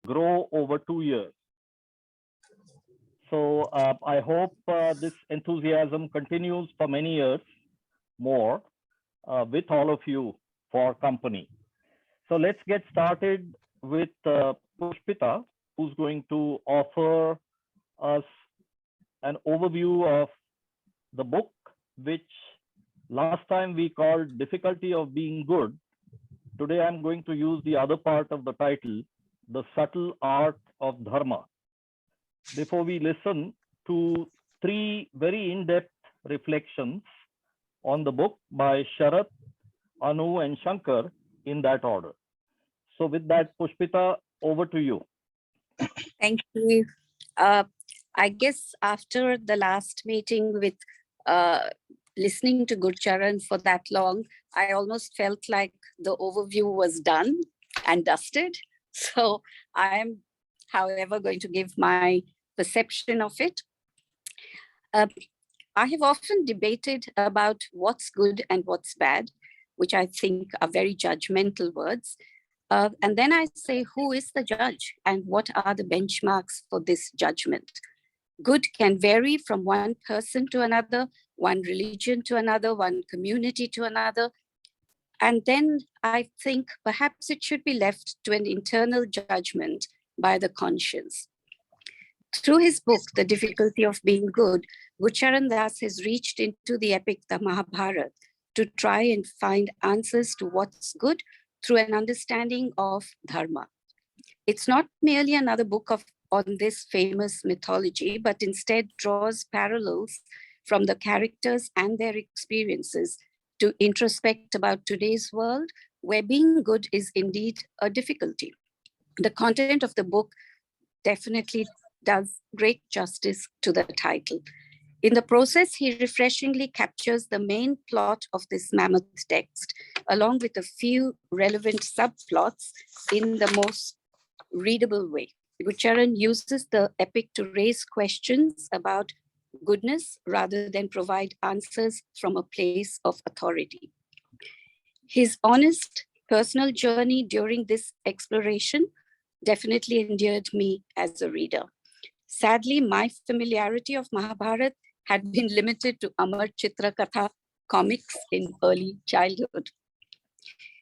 grow over 2 years. So I hope this enthusiasm continues for many years more with all of you for company. So let's get started with Pushpita, who's going to offer us an overview of the book, which last time we called Difficulty of Being Good. Today I'm going to use the other part of the title, The Subtle Art of Dharma. Before we listen to three very in-depth reflections on the book by Sharath, Anu, and Shankar in that order. So with that, Pushpita, over to you. Thank you. I guess after the last meeting with listening to Gurcharan for that long, I almost felt like the overview was done and dusted. So I am, however, going to give my perception of it. I have often debated about what's good and what's bad, which I think are very judgmental words. And then I say, who is the judge and what are the benchmarks for this judgment? Good can vary from one person to another, one religion to another, one community to another. And then I think perhaps it should be left to an internal judgment by the conscience. Through his book, The Difficulty of Being Good, Gurcharan Das has reached into the epic, the Mahabharata, to try and find answers to what's good through an understanding of dharma. It's not merely another book on this famous mythology, but instead draws parallels from the characters and their experiences to introspect about today's world, where being good is indeed a difficulty. The content of the book definitely does great justice to the title. In the process, he refreshingly captures the main plot of this mammoth text, along with a few relevant subplots in the most readable way. Gurcharan uses the epic to raise questions about goodness rather than provide answers from a place of authority. His honest personal journey during this exploration definitely endeared me as a reader. Sadly, my familiarity of Mahabharata had been limited to Amar Chitra Katha comics in early childhood.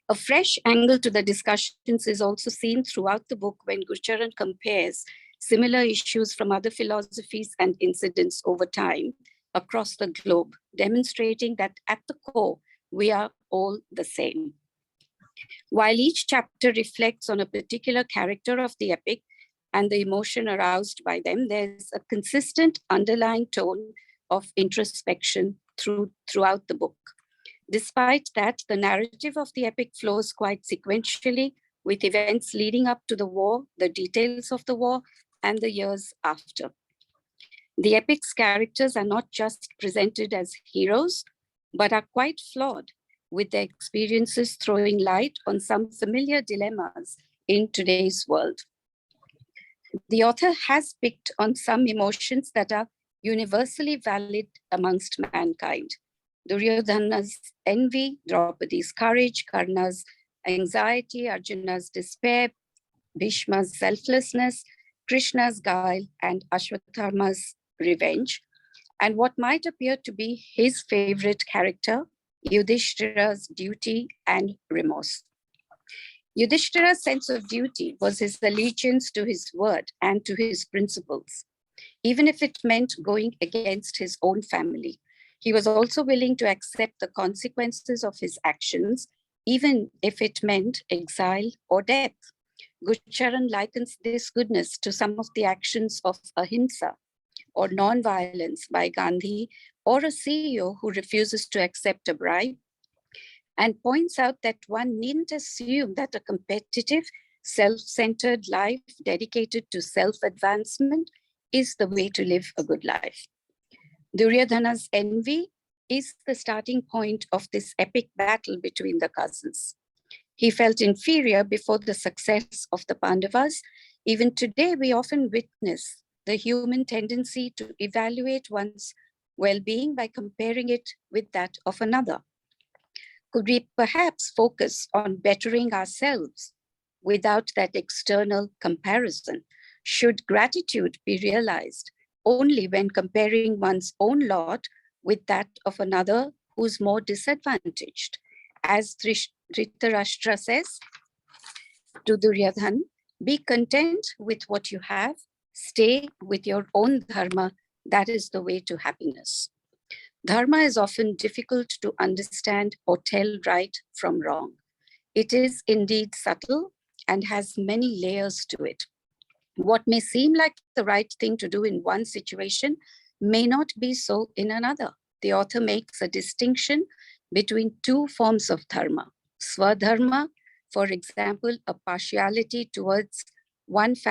A fresh angle to the discussions is also seen throughout the book when Gurcharan compares similar issues from other philosophies and incidents over time across the globe, demonstrating that at the core, we are all the same. While each chapter reflects on a particular character of the epic and the emotion aroused by them, there's a consistent underlying tone of introspection throughout the book. Despite that, the narrative of the epic flows quite sequentially, with events leading up to the war, the details of the war, and the years after. The epic's characters are not just presented as heroes, but are quite flawed, with their experiences throwing light on some familiar dilemmas in today's world. The author has picked on some emotions that are universally valid amongst mankind. Duryodhana's envy, Draupadi's courage, Karna's anxiety, Arjuna's despair, Bhishma's selflessness, Krishna's guile, and Ashwatthama's revenge. And what might appear to be his favorite character, Yudhishthira's duty and remorse. Yudhishthira's sense of duty was his allegiance to his word and to his principles, even if it meant going against his own family. He was also willing to accept the consequences of his actions, even if it meant exile or death. Gurcharan likens this goodness to some of the actions of ahimsa, or non-violence by Gandhi, or a CEO who refuses to accept a bribe, and points out that one needn't assume that a competitive, self-centered life dedicated to self-advancement is the way to live a good life. Duryodhana's envy is the starting point of this epic battle between the cousins. He felt inferior before the success of the Pandavas. Even today, we often witness the human tendency to evaluate one's well-being by comparing it with that of another. Could we perhaps focus on bettering ourselves without that external comparison? Should gratitude be realized only when comparing one's own lot with that of another who's more disadvantaged? As Dhritarashtra says to Duryodhan, be content with what you have, stay with your own dharma, that is the way to happiness. Dharma is often difficult to understand or tell right from wrong. It is indeed subtle and has many layers to it. What may seem like the right thing to do in one situation may not be so in another. The author makes a distinction between two forms of dharma. Swadharma, for example, a partiality towards one's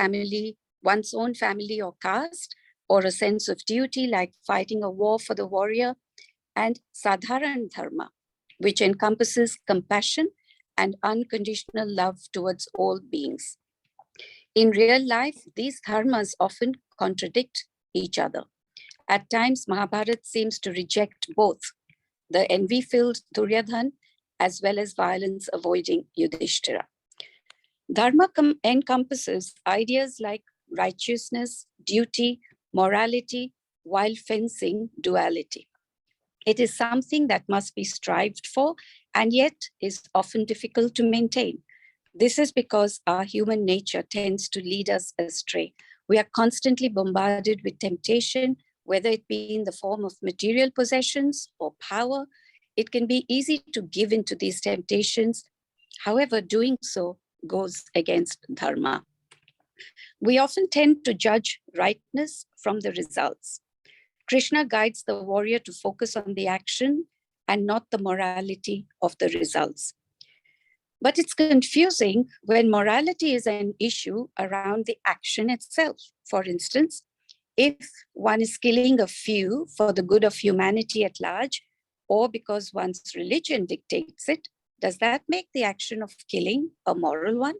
own family or caste, or a sense of duty like fighting a war for the warrior, and Sadharan Dharma, which encompasses compassion and unconditional love towards all beings. In real life, these dharmas often contradict each other. At times, Mahabharata seems to reject both the envy-filled Duryodhan as well as violence-avoiding Yudhishthira. Dharma encompasses ideas like righteousness, duty, morality, while fencing duality. It is something that must be strived for and yet is often difficult to maintain. This is because our human nature tends to lead us astray. We are constantly bombarded with temptation, whether it be in the form of material possessions or power. It can be easy to give in to these temptations. However, doing so goes against dharma. We often tend to judge rightness from the results. Krishna guides the warrior to focus on the action and not the morality of the results. But it's confusing when morality is an issue around the action itself. For instance, if one is killing a few for the good of humanity at large, or because one's religion dictates it, does that make the action of killing a moral one?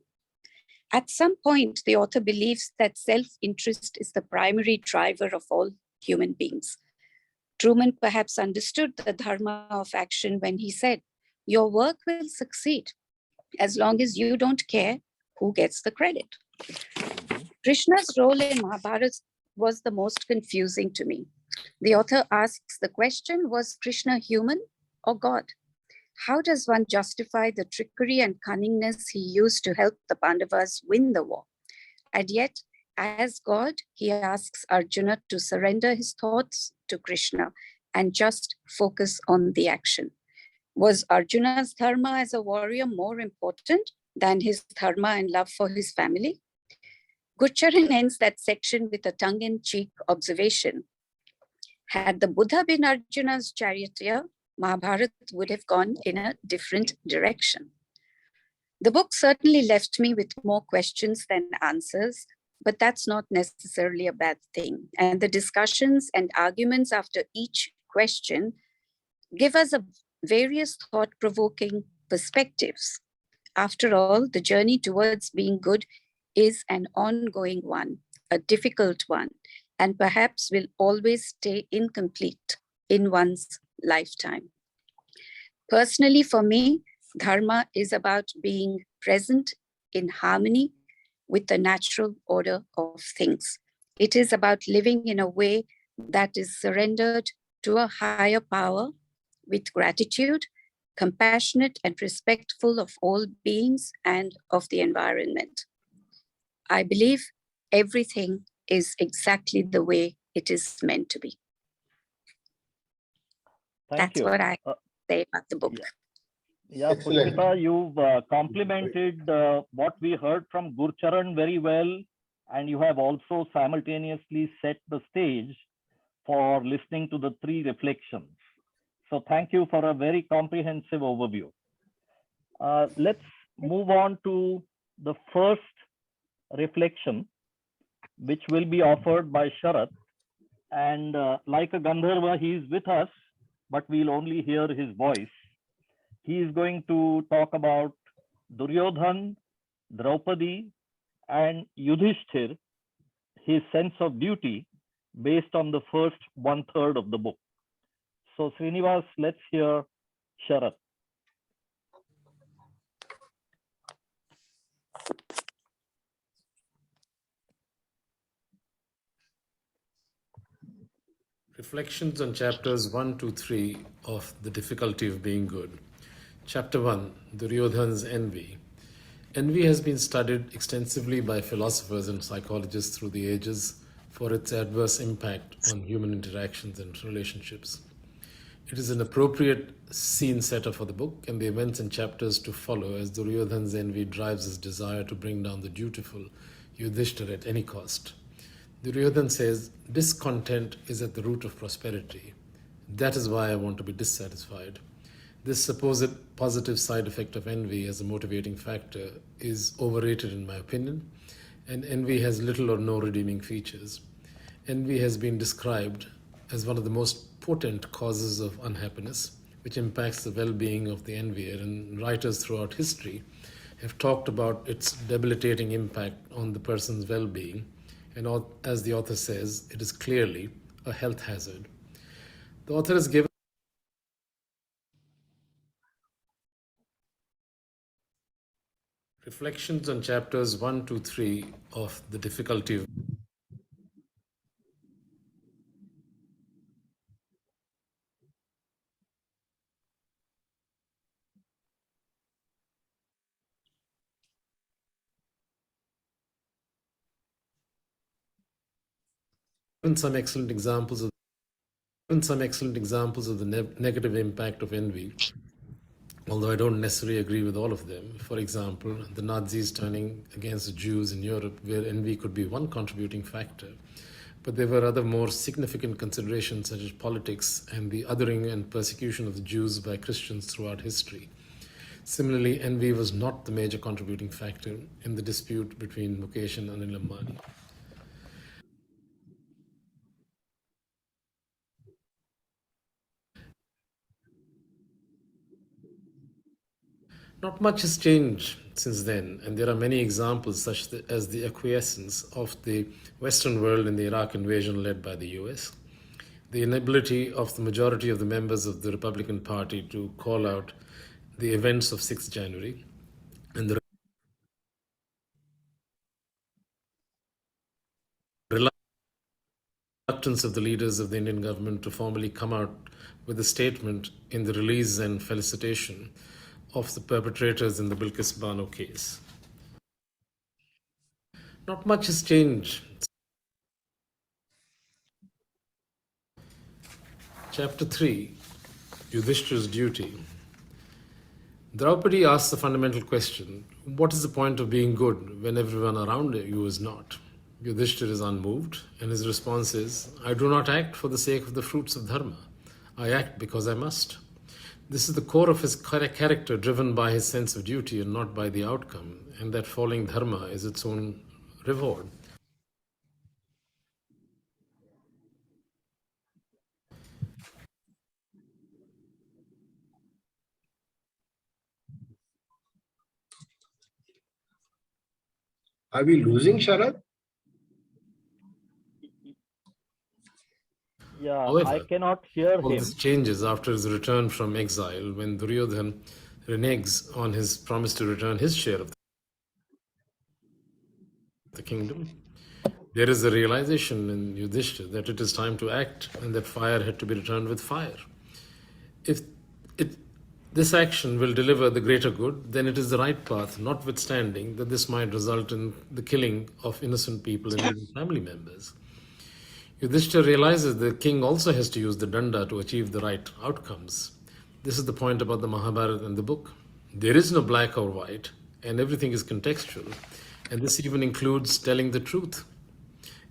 At some point, the author believes that self-interest is the primary driver of all human beings. Truman perhaps understood the dharma of action when he said, "Your work will succeed as long as you don't care who gets the credit." Krishna's role in Mahabharata was the most confusing to me. The author asks the question, was Krishna human or God? How does one justify the trickery and cunningness he used to help the Pandavas win the war? And yet, as God, he asks Arjuna to surrender his thoughts to Krishna and just focus on the action. Was Arjuna's dharma as a warrior more important than his dharma and love for his family? Gurcharan ends that section with a tongue-in-cheek observation. Had the Buddha been Arjuna's charioteer, Mahabharata would have gone in a different direction. The book certainly left me with more questions than answers, but that's not necessarily a bad thing. And the discussions and arguments after each question give us various thought-provoking perspectives. After all, the journey towards being good is an ongoing one, a difficult one, and perhaps will always stay incomplete in one's lifetime. Personally, for me, dharma is about being present in harmony with the natural order of things. It is about living in a way that is surrendered to a higher power with gratitude, compassionate and respectful of all beings and of the environment. I believe everything is exactly the way it is meant to be. Thank you. That's what I say about the book. Yeah, Pushpita, you've complimented what we heard from Gurcharan very well, and you have also simultaneously set the stage for listening to the three reflections. So thank you for a very comprehensive overview. Let's move on to the first reflection, which will be offered by Sharath. And like a Gandharva, he is with us, but we'll only hear his voice. He is going to talk about Duryodhan, Draupadi, and Yudhishthir, his sense of duty based on the first 1/3 of the book. So Srinivas, let's hear Sharath. Reflections on chapters 1 to 3 of The Difficulty of Being Good. Chapter 1, Duryodhan's Envy. Envy has been studied extensively by philosophers and psychologists through the ages for its adverse impact on human interactions and relationships. It is an appropriate scene setter for the book and the events and chapters to follow, as Duryodhan's envy drives his desire to bring down the dutiful Yudhishthira at any cost. Duryodhan says, discontent is at the root of prosperity. That is why I want to be dissatisfied. This supposed positive side effect of envy as a motivating factor is overrated in my opinion, and envy has little or no redeeming features. Envy has been described as one of the most potent causes of unhappiness, which impacts the well-being of the envier, and writers throughout history have talked about its debilitating impact on the person's well-being, and as the author says, it is clearly a health hazard. The author has given reflections on chapters 1 to 3 of The Difficulty of some excellent examples of the negative impact of envy, although I don't necessarily agree with all of them. For example, the Nazis turning against the Jews in Europe, where envy could be one contributing factor. But there were other more significant considerations, such as politics and the othering and persecution of the Jews by Christians throughout history. Similarly, envy was not the major contributing factor in the dispute between Mukesh and Anil Ambani. Not much has changed since then, and there are many examples, such as the acquiescence of the Western world in the Iraq invasion led by the US, the inability of the majority of the members of the Republican Party to call out the events of 6th January, and the reluctance of the leaders of the Indian government to formally come out with a statement in the release and felicitation of the perpetrators in the Bilkis Bano case. Not much has changed. Chapter 3, Yudhishthira's Duty. Draupadi asks the fundamental question, what is the point of being good when everyone around you is not? Yudhishthira is unmoved, and his response is, I do not act for the sake of the fruits of dharma. I act because I must. This is the core of his character, driven by his sense of duty and not by the outcome, and that following dharma is its own reward. Are we losing Sharad? Yeah, However, I cannot hear all him. this changes after his return from exile, when Duryodhan reneges on his promise to return his share of the kingdom. There is a realization in Yudhishthira that it is time to act and that fire had to be returned with fire. If this action will deliver the greater good, then it is the right path, notwithstanding that this might result in the killing of innocent people and even family members. Yudhishthira realizes the king also has to use the danda to achieve the right outcomes. This is the point about the Mahabharata and the book. There is no black or white, and everything is contextual, and this even includes telling the truth.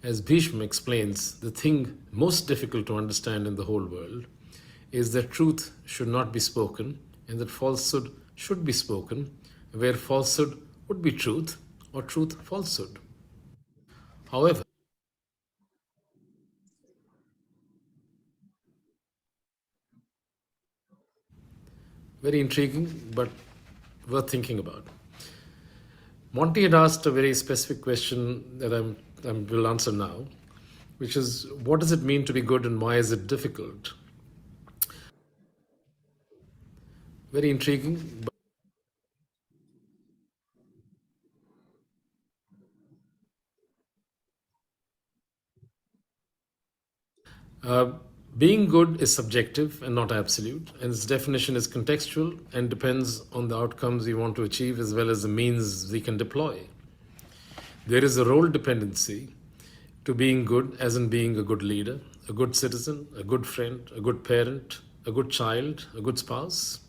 As Bhishma explains, the thing most difficult to understand in the whole world is that truth should not be spoken and that falsehood should be spoken, where falsehood would be truth or truth falsehood. However, very intriguing, but worth thinking about. Monty had asked a very specific question that I will answer now, which is, what does it mean to be good and why is it difficult? Very intriguing. Being good is subjective and not absolute, and its definition is contextual and depends on the outcomes we want to achieve as well as the means we can deploy. There is a role dependency to being good, as in being a good leader, a good citizen, a good friend, a good parent, a good child, a good spouse.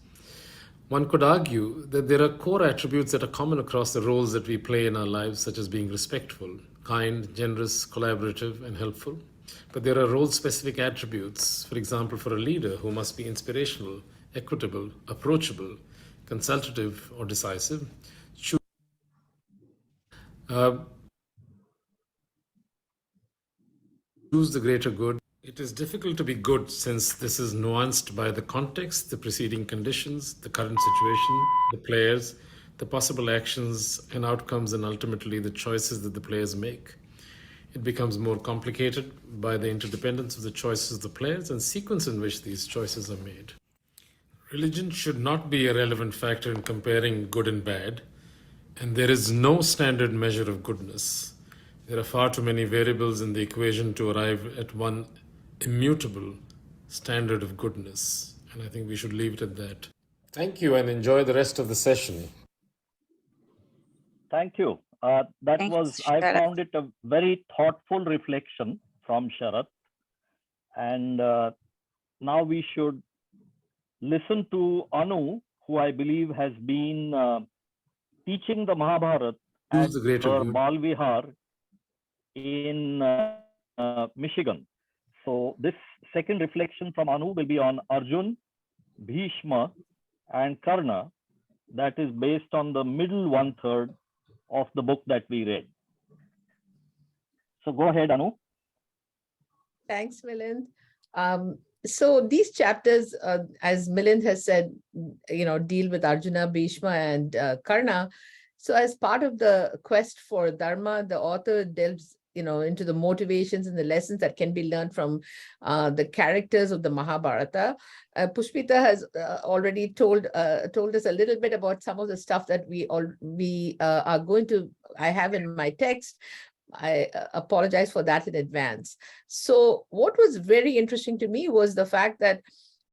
One could argue that there are core attributes that are common across the roles that we play in our lives, such as being respectful, kind, generous, collaborative, and helpful. But there are role specific attributes, for example, for a leader who must be inspirational, equitable, approachable, consultative, or decisive. Uh, choose the greater good. It is difficult to be good since this is nuanced by the context, the preceding conditions, the current situation, the players, the possible actions and outcomes, and ultimately the choices that the players make. It becomes more complicated by the interdependence of the choices of the players and sequence in which these choices are made. Religion should not be a relevant factor in comparing good and bad, and there is no standard measure of goodness. There are far too many variables in the equation to arrive at one immutable standard of goodness, and I think we should leave it at that. Thank you and enjoy the rest of the session. Thank you. Thanks, I Sharat. found it a very thoughtful reflection from Sharat. And now we should listen to Anu, who I believe has been teaching the Mahabharata Choose at the greater her good. Bal Vihar in Michigan. So this second reflection from Anu will be on Arjun, Bhishma, and Karna. That is based on the middle 1/3 of the book that we read. So go ahead, Anu. Thanks, Milind. So these chapters, as Milind has said, deal with Arjuna, Bhishma, and Karna. So as part of the quest for Dharma, the author delves into the motivations and the lessons that can be learned from the characters of the Mahabharata. Pushpita has already told us a little bit about some of the stuff that I have in my text. I apologize for that in advance. So what was very interesting to me was the fact that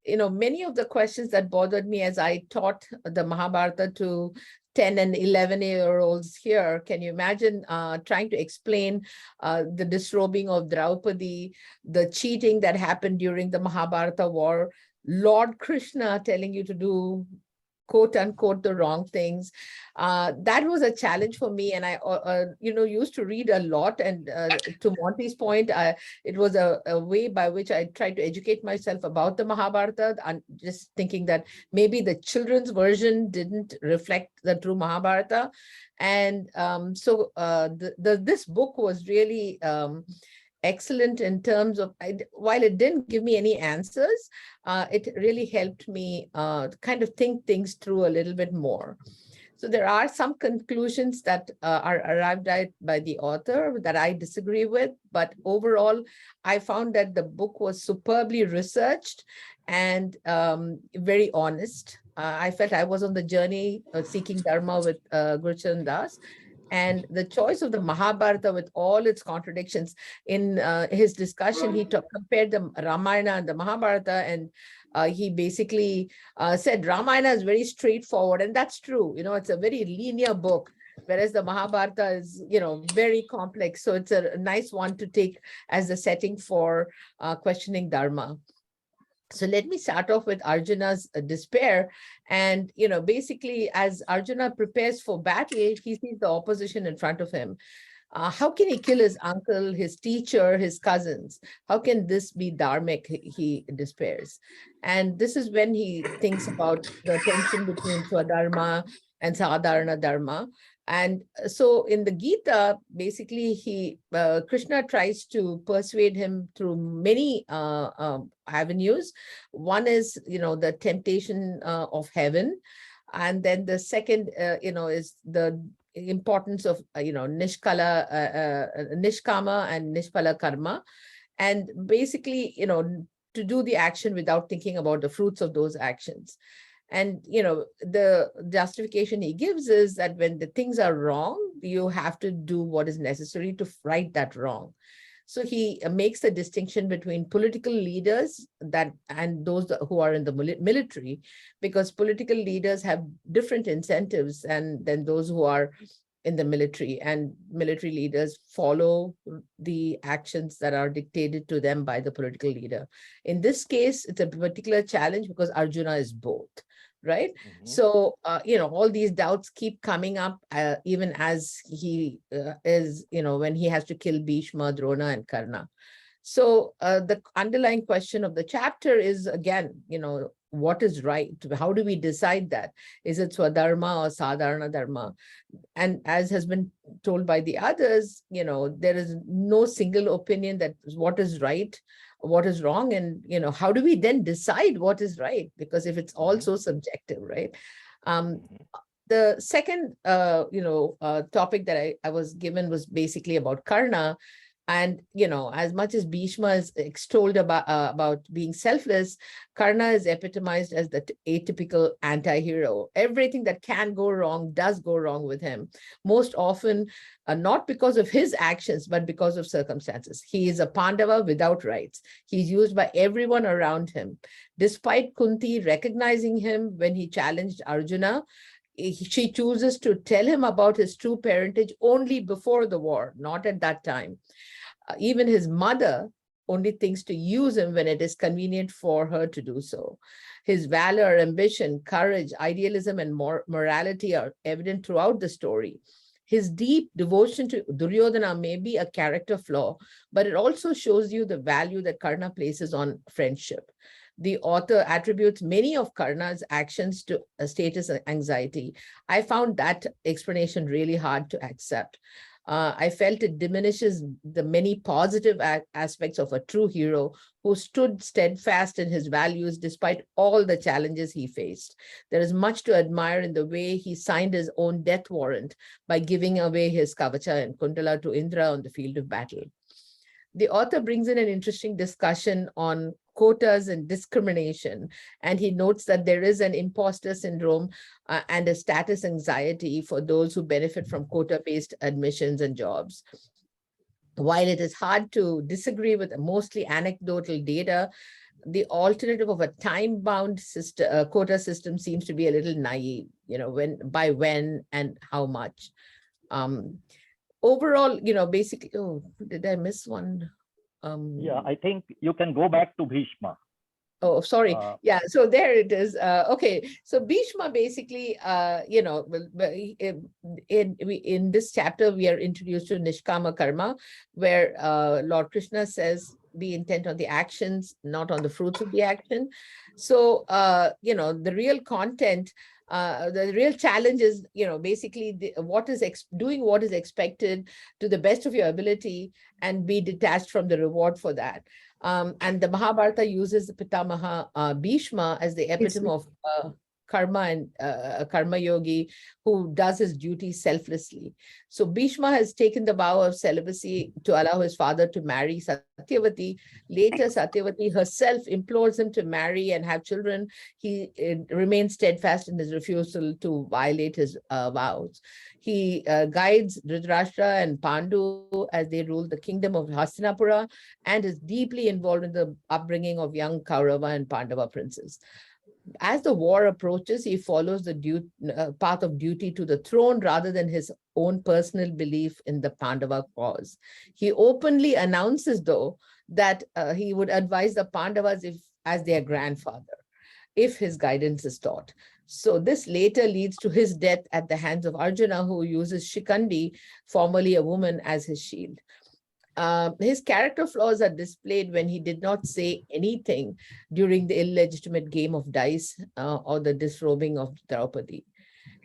many of the questions that bothered me as I taught the Mahabharata to 10 and 11-year-olds here. Can you imagine trying to explain the disrobing of Draupadi, the cheating that happened during the Mahabharata war, Lord Krishna telling you to do quote unquote the wrong things. That was a challenge for me, and I used to read a lot, and to Monty's point, it was a way by which I tried to educate myself about the Mahabharata, and just thinking that maybe the children's version didn't reflect the true Mahabharata. And this book was really excellent in terms of, while it didn't give me any answers, it really helped me kind of think things through a little bit more. So there are some conclusions that are arrived at by the author that I disagree with, but overall, I found that the book was superbly researched and very honest. I felt I was on the journey of seeking Dharma with Guru Charan Das. And the choice of the Mahabharata with all its contradictions, in his discussion, he compared the Ramayana and the Mahabharata, and he basically said Ramayana is very straightforward, and that's true. It's a very linear book, whereas the Mahabharata is, very complex. So it's a nice one to take as a setting for questioning Dharma. So let me start off with Arjuna's despair. And, basically, as Arjuna prepares for battle, he sees the opposition in front of him. How can he kill his uncle, his teacher, his cousins? How can this be dharmic? He despairs. And this is when he thinks about the tension between Swadharma and Sadharana Dharma. And so in the Gita, basically, Krishna tries to persuade him through many avenues. One is, the temptation of heaven. And then the second, is the importance of, nishkama and nishpala karma. And basically, to do the action without thinking about the fruits of those actions. And, the justification he gives is that when the things are wrong, you have to do what is necessary to right that wrong. So he makes a distinction between political leaders and those who are in the military, because political leaders have different incentives than those who are in the military, and military leaders follow the actions that are dictated to them by the political leader. In this case, it's a particular challenge because Arjuna is both, right? So, all these doubts keep coming up even as he is, when he has to kill Bhishma, Drona, and Karna. So the underlying question of the chapter is, again, what is right? How do we decide that? Is it Swadharma or Sadharana Dharma? And as has been told by the others, there is no single opinion that what is right, what is wrong, and how do we then decide what is right? Because if it's all so subjective, right? The second, topic that I was given was basically about Karna. And, as much as Bhishma is extolled about being selfless, Karna is epitomized as the atypical anti-hero. Everything that can go wrong does go wrong with him, most often not because of his actions, but because of circumstances. He is a Pandava without rights. He's used by everyone around him. Despite Kunti recognizing him when he challenged Arjuna, she chooses to tell him about his true parentage only before the war, not at that time. Even his mother only thinks to use him when it is convenient for her to do so. His valor, ambition, courage, idealism, and morality are evident throughout the story. His deep devotion to Duryodhana may be a character flaw, but it also shows you the value that Karna places on friendship. The author attributes many of Karna's actions to a status anxiety. I found that explanation really hard to accept. I felt it diminishes the many positive aspects of a true hero who stood steadfast in his values despite all the challenges he faced. There is much to admire in the way he signed his own death warrant by giving away his Kavacha and Kundala to Indra on the field of battle. The author brings in an interesting discussion on quotas and discrimination, and he notes that there is an imposter syndrome and a status anxiety for those who benefit from quota-based admissions and jobs. While it is hard to disagree with mostly anecdotal data, the alternative of a time-bound quota system seems to be a little naive, when and how much. Overall, basically, did I miss one? Yeah, I think you can go back to Bhishma. Oh, sorry. Yeah, so there it is. Okay, so Bhishma basically, in this chapter, we are introduced to Nishkama Karma, where Lord Krishna says, be intent on the actions, not on the fruits of the action. So, the real content, the real challenge is, basically doing what is expected to the best of your ability and be detached from the reward for that. And the Mahabharata uses the Pitamaha Bhishma as the epitome of karma and a karma yogi who does his duty selflessly. So Bhishma has taken the vow of celibacy to allow his father to marry Satyavati. Later, Satyavati herself implores him to marry and have children. He remains steadfast in his refusal to violate his vows. He guides Dhritarashtra and Pandu as they rule the kingdom of Hastinapura and is deeply involved in the upbringing of young Kaurava and Pandava princes. As the war approaches, he follows the path of duty to the throne rather than his own personal belief in the Pandava cause. He openly announces, though, that he would advise the Pandavas as their grandfather, if his guidance is taught. So this later leads to his death at the hands of Arjuna, who uses Shikandi, formerly a woman, as his shield. His character flaws are displayed when he did not say anything during the illegitimate game of dice or the disrobing of Draupadi.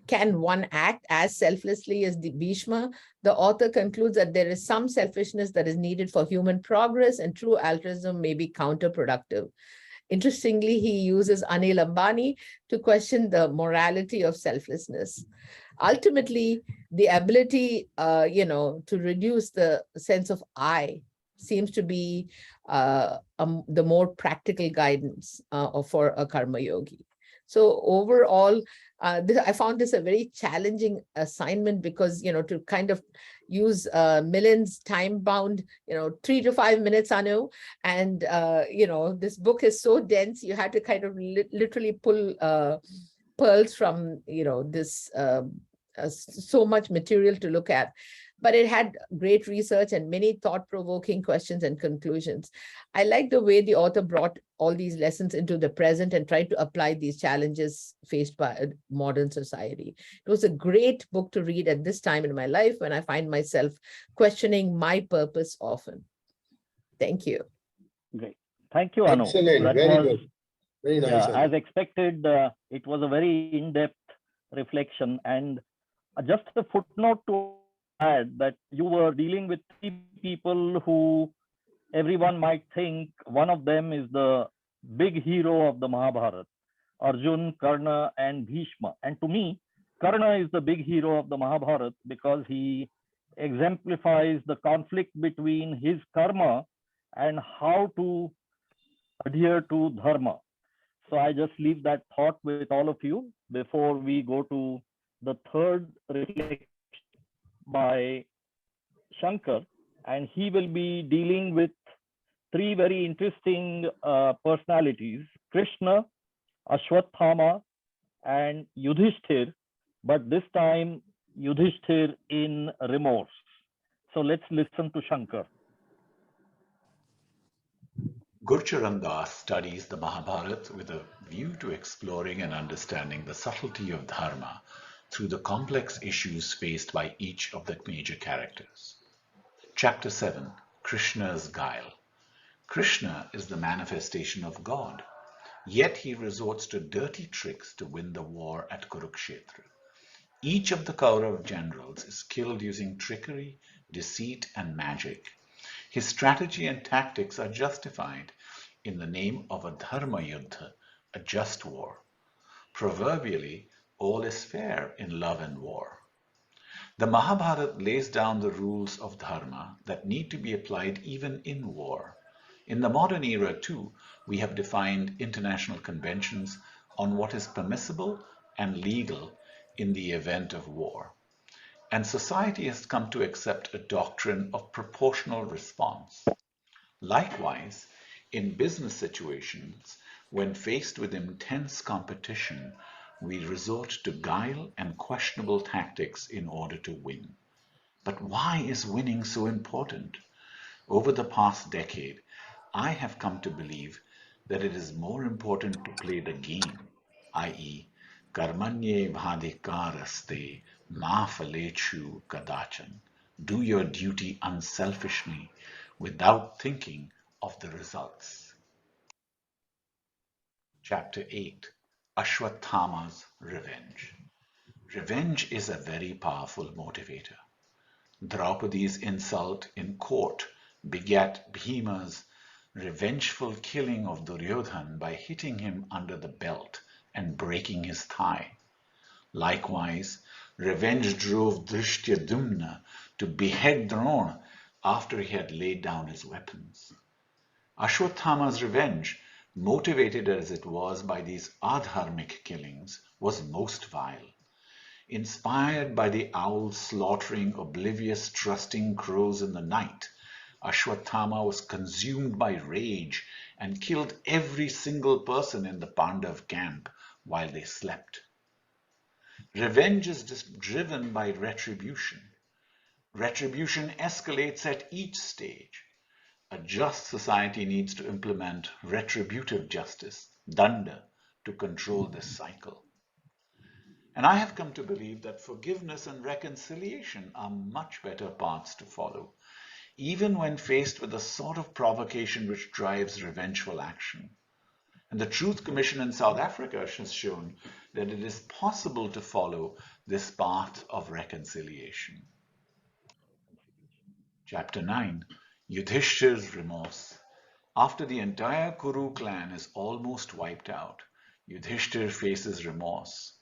Can one act as selflessly as the Bhishma? The author concludes that there is some selfishness that is needed for human progress, and true altruism may be counterproductive. Interestingly, he uses Anil Ambani to question the morality of selflessness. Ultimately, the ability, to reduce the sense of I seems to be the more practical guidance for a karma yogi. So overall, I found this a very challenging assignment because, to kind of use Millen's time-bound, 3 to 5 minutes, Anu. And, this book is so dense, you had to kind of literally pull pearls from, this so much material to look at. But it had great research and many thought-provoking questions and conclusions. I like the way the author brought all these lessons into the present and tried to apply these challenges faced by modern society. It was a great book to read at this time in my life when I find myself questioning my purpose often. Thank you. Great. Thank you, Anu. Excellent. That Very was, good. Very nice. yeah, as expected, it was a very in-depth reflection. And just a footnote to add that you were dealing with three people who everyone might think one of them is the big hero of the Mahabharata, Arjun, Karna, and Bhishma. And to me, Karna is the big hero of the Mahabharata because he exemplifies the conflict between his karma and how to adhere to dharma. So I just leave that thought with all of you before we go to the third reflection by Shankar, and he will be dealing with three very interesting personalities, Krishna, Ashwatthama, and Yudhishthir, but this time Yudhishthir in remorse. So let's listen to Shankar. Gurcharan Das studies the Mahabharata with a view to exploring and understanding the subtlety of dharma through the complex issues faced by each of the major characters. Chapter 7, Krishna's Guile. Krishna is the manifestation of God, yet he resorts to dirty tricks to win the war at Kurukshetra. Each of the Kaurav generals is killed using trickery, deceit, and magic. His strategy and tactics are justified in the name of a dharma yuddha, a just war. Proverbially, all is fair in love and war. The Mahabharata lays down the rules of dharma that need to be applied even in war. In the modern era, too, we have defined international conventions on what is permissible and legal in the event of war. And society has come to accept a doctrine of proportional response. Likewise, in business situations, when faced with intense competition, we resort to guile and questionable tactics in order to win. But why is winning so important? Over the past decade, I have come to believe that it is more important to play the game, i.e., karmanye bhadikaraste ma phalechu kadachan. Do your duty unselfishly without thinking of the results. Chapter 8, Ashwatthama's Revenge. Revenge is a very powerful motivator. Draupadi's insult in court begat Bhima's revengeful killing of Duryodhan by hitting him under the belt and breaking his thigh. Likewise, revenge drove Drishtyadumna to behead Drona after he had laid down his weapons. Ashwatthama's revenge, motivated as it was by these adharmic killings, was most vile. Inspired by the owl slaughtering oblivious trusting crows in the night, Ashwatthama was consumed by rage and killed every single person in the Pandav camp while they slept. Revenge is driven by retribution. Retribution escalates at each stage. A just society needs to implement retributive justice, danda, to control this cycle. And I have come to believe that forgiveness and reconciliation are much better paths to follow, even when faced with the sort of provocation which drives revengeful action. And the Truth Commission in South Africa has shown that it is possible to follow this path of reconciliation. Chapter 9, Yudhishthir's Remorse. After the entire Kuru clan is almost wiped out, Yudhishthir faces remorse.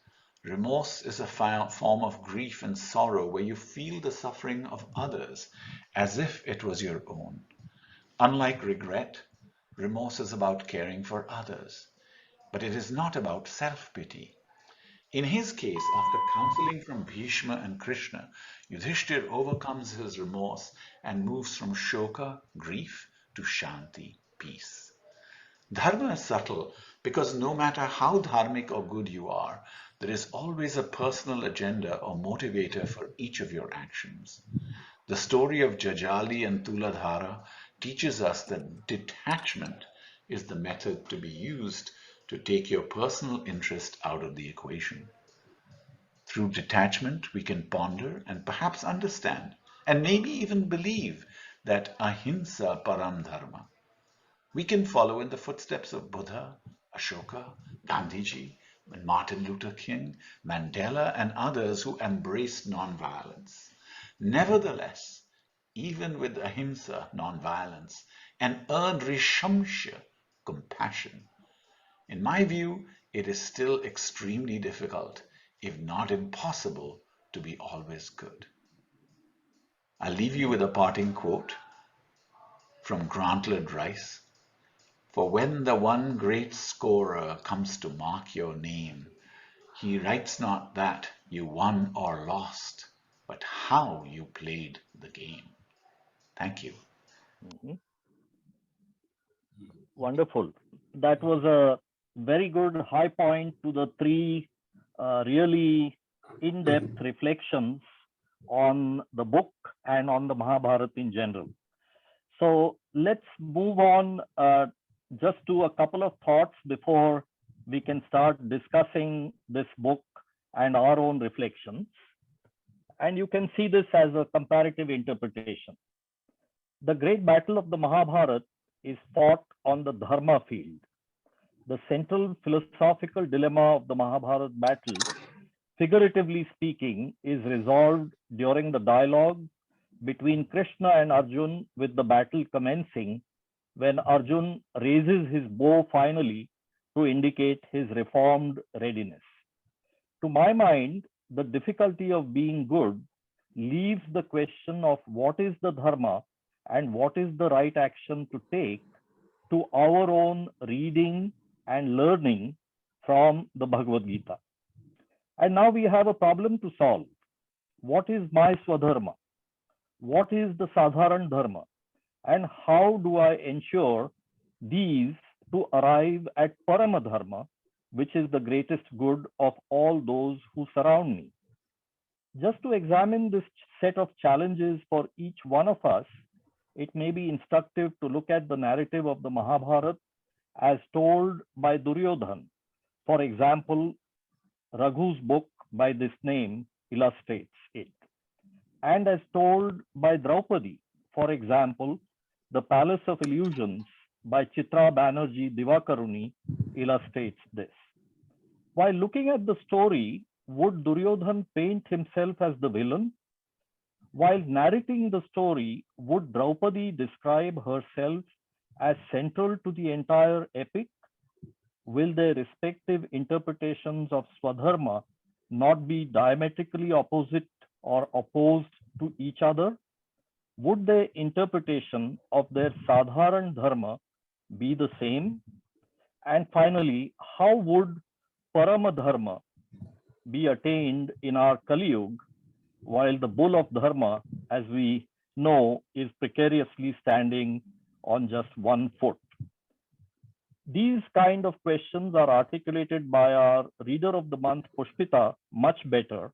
Remorse is a form of grief and sorrow where you feel the suffering of others as if it was your own. Unlike regret, remorse is about caring for others, but it is not about self-pity. In his case, after counseling from Bhishma and Krishna, Yudhishthir overcomes his remorse and moves from shoka, grief, to shanti, peace. Dharma is subtle because no matter how dharmic or good you are, there is always a personal agenda or motivator for each of your actions. The story of Jajali and Tuladhara teaches us that detachment is the method to be used to take your personal interest out of the equation. Through detachment, we can ponder and perhaps understand, and maybe even believe that ahimsa param dharma. We can follow in the footsteps of Buddha, Ashoka, Gandhiji, and Martin Luther King, Mandela, and others who embraced nonviolence. Nevertheless, even with ahimsa, nonviolence, and adrishamsha, compassion, in my view, it is still extremely difficult, if not impossible, to be always good. I'll leave you with a parting quote from Grantland Rice. For when the one great scorer comes to mark your name, he writes not that you won or lost, but how you played the game. Thank you. Mhm. Wonderful. That was a very good high point to the three really in-depth reflections on the book and on the Mahabharata in general. So let's move on just to a couple of thoughts before we can start discussing this book and our own reflections. And you can see this as a comparative interpretation. The great battle of the Mahabharata is fought on the dharma field. The central philosophical dilemma of the Mahabharata battle, figuratively speaking, is resolved during the dialogue between Krishna and Arjun, with the battle commencing when Arjun raises his bow finally to indicate his reformed readiness. To my mind, the difficulty of being good leaves the question of what is the dharma and what is the right action to take to our own reading and learning from the Bhagavad Gita. And now we have a problem to solve. What is my Swadharma? What is the Sadharan Dharma? And how do I ensure these to arrive at Paramadharma, which is the greatest good of all those who surround me? Just to examine this set of challenges for each one of us, it may be instructive to look at the narrative of the Mahabharata as told by Duryodhan. For example, Raghu's book by this name illustrates it. And as told by Draupadi, for example, The Palace of Illusions by Chitra Banerjee Divakaruni illustrates this. While looking at the story, would Duryodhan paint himself as the villain? While narrating the story, would Draupadi describe herself as central to the entire epic? Will their respective interpretations of Swadharma not be diametrically opposite or opposed to each other? Would their interpretation of their Sadharan Dharma be the same? And finally, how would Paramadharma be attained in our Kali Yuga, while the bull of Dharma, as we know, is precariously standing on just one foot? These kind of questions are articulated by our Reader of the Month, Pushpita, much better.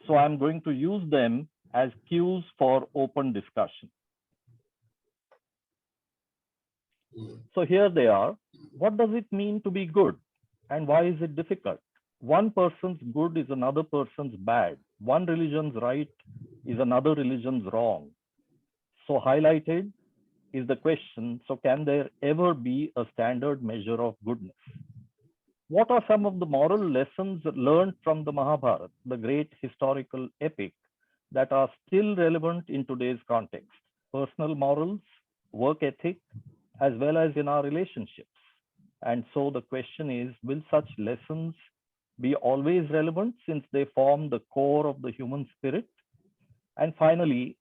So I'm going to use them as cues for open discussion. So here they are. What does it mean to be good? And why is it difficult? One person's good is another person's bad. One religion's right is another religion's wrong. So highlighted is the question, so can there ever be a standard measure of goodness? What are some of the moral lessons learned from the Mahabharata, the great historical epic, that are still relevant in today's context? Personal morals, work ethic, as well as in our relationships. And so the question is, will such lessons be always relevant since they form the core of the human spirit? And finally,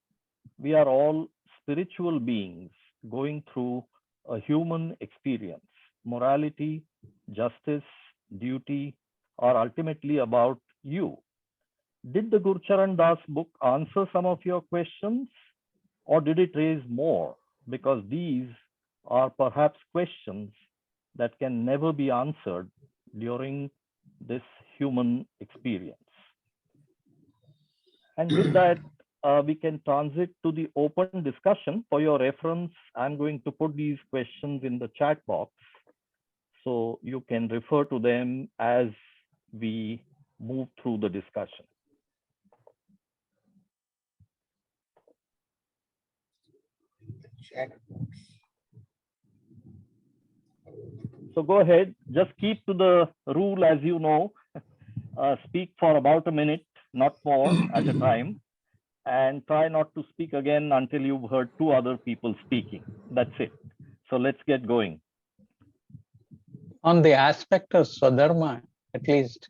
we are all spiritual beings going through a human experience. Morality, justice, duty are ultimately about you. Did the Gurcharan Das book answer some of your questions, or did it raise more? Because these are perhaps questions that can never be answered during this human experience. And with that, we can transit to the open discussion. For your reference, I'm going to put these questions in the chat box, so you can refer to them as we move through the discussion. Chat box. So go ahead, just keep to the rule as you know. Speak for about a minute, not more at a time, and try not to speak again until you've heard two other people speaking. That's it. So let's get going. On the aspect of Swadharma, at least,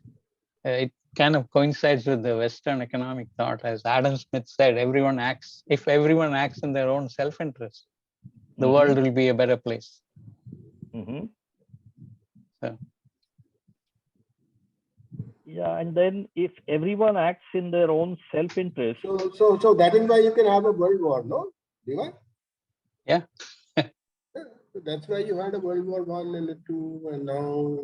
it kind of coincides with the Western economic thought. As Adam Smith said, if everyone acts in their own self-interest, the world will be a better place. So. Yeah, and then if everyone acts in their own self-interest. So that is why you can have a world war, no? Diva? Yeah. That's why you had a World War I and II, and now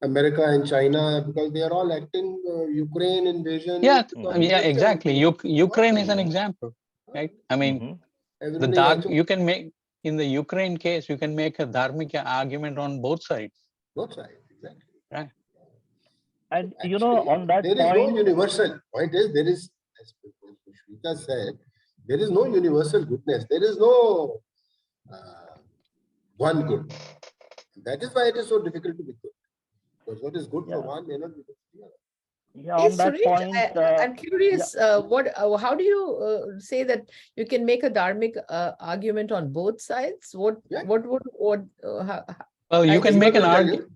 America and China, because they are all acting Ukraine invasion. Yeah, yeah, exactly. Ukraine is an example, right? I mean, you can make, in the Ukraine case, you can make a dharmic argument on both sides. Both sides, exactly. Right. And you know, on that there point, is no universal. Point is, there is, as Shweta said, there is no universal goodness. There is no one good. That is why it is so difficult to be good. Because what is good for one may not be good for the other. Yeah, on that Suresh, point, I'm curious, how do you say that you can make a dharmic argument on both sides? Well, you can make an argument.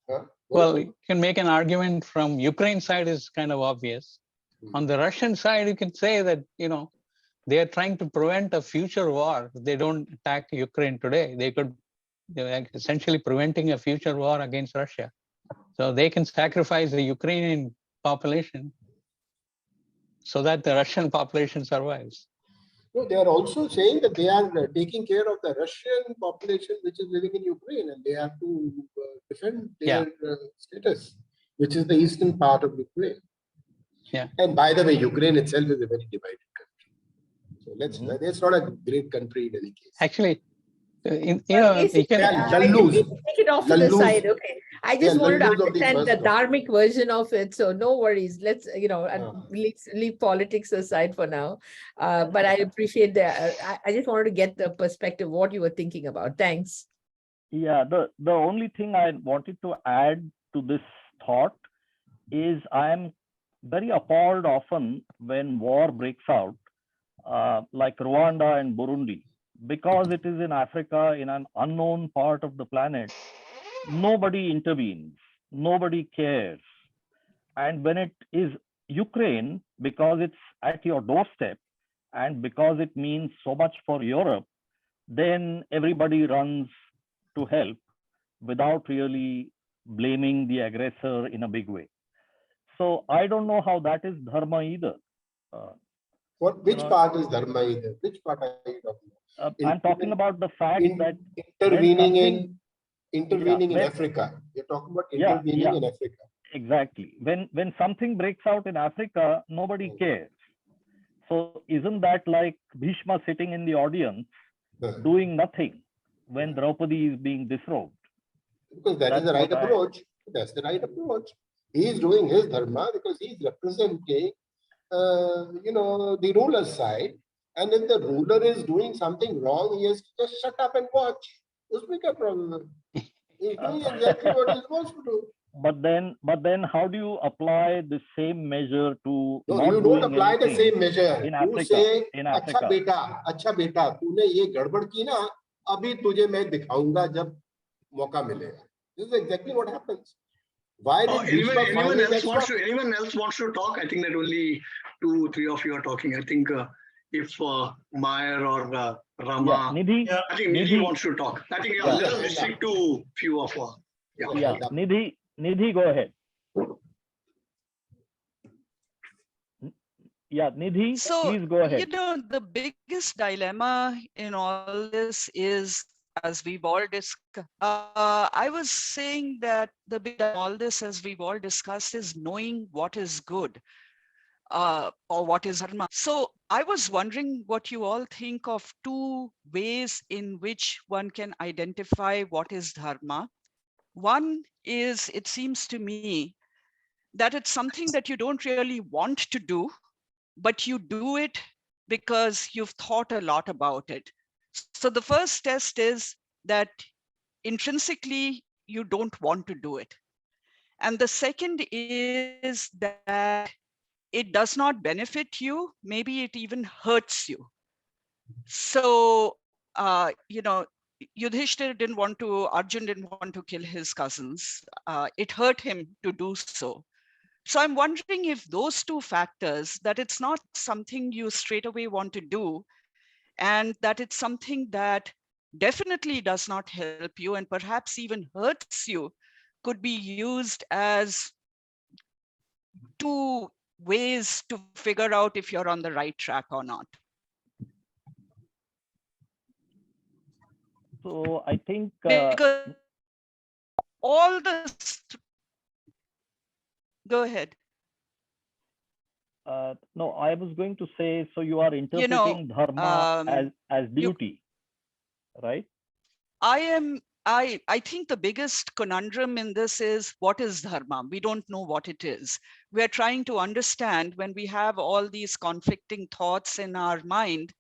Huh? Well, you can make an argument from Ukraine side is kind of obvious. On the Russian side, you can say that, they are trying to prevent a future war. If they don't attack Ukraine today, they're essentially preventing a future war against Russia. So they can sacrifice the Ukrainian population so that the Russian population survives. No, they are also saying that they are taking care of the Russian population which is living in Ukraine, and they have to defend their status, which is the eastern part of Ukraine. Yeah. And by the way, Ukraine itself is a very divided country. So it's not a great country in any case. Actually, you can take it off to the side. Okay. I just wanted to understand the dharmic version of it. So no worries. Let's, leave politics aside for now. But I appreciate that. I just wanted to get the perspective, what you were thinking about. Thanks. Yeah, the only thing I wanted to add to this thought is I am very appalled often when war breaks out, like Rwanda and Burundi, because it is in Africa, in an unknown part of the planet. Nobody intervenes, nobody cares. And when it is Ukraine, because it's at your doorstep and because it means so much for Europe, then everybody runs to help without really blaming the aggressor in a big way. So I don't know how that is dharma either. Which part is dharma either? Which part are you talking about? I'm talking about the fact that intervening in Africa. You're talking about intervening in Africa. Exactly. When something breaks out in Africa, nobody cares. So isn't that like Bhishma sitting in the audience doing nothing when Draupadi is being disrobed? Because that is the right approach. That's the right approach. He is doing his dharma because he is representing, the ruler's side. And if the ruler is doing something wrong, he has to just shut up and watch. Usme kya problem? He's doing exactly what he's supposed to do. But then how do you apply the same measure to? No, you don't apply the same measure. In Africa, you say, अच्छा बेटा, तूने ये गड़बड़ की ना, अभी तुझे मैं दिखाऊंगा जब मौका मिलेगा. This is exactly what happens. Why did anyone else wants to talk? I think that only 2-3 of you are talking. I think if Mayer or Rama, Nidhi, I think Nidhi wants to talk. I think let us stick to few of Nidhi, go ahead. Yeah, Nidhi, So, please go ahead. you know, the biggest dilemma in all this is, as we've all discussed, I was saying that the big all this, as we've all discussed, is knowing what is good or what is dharma. So I was wondering what you all think of two ways in which one can identify what is dharma. One is, it seems to me, that it's something that you don't really want to do, but you do it because you've thought a lot about it. So the first test is that intrinsically you don't want to do it. And the second is that it does not benefit you, maybe it even hurts you. So, you know, Yudhishthir didn't want to, Arjun didn't want to kill his cousins. It hurt him to do so. So I'm wondering if those two factors, that it's not something you straight away want to do, and that it's something that definitely does not help you and perhaps even hurts you, could be used as two ways to figure out if you're on the right track or not. So I think Because all the, go ahead. No, I was going to say, so you are interpreting dharma as duty, right? I think the biggest conundrum in this is, what is dharma? We don't know what it is. We're trying to understand when we have all these conflicting thoughts in our mind,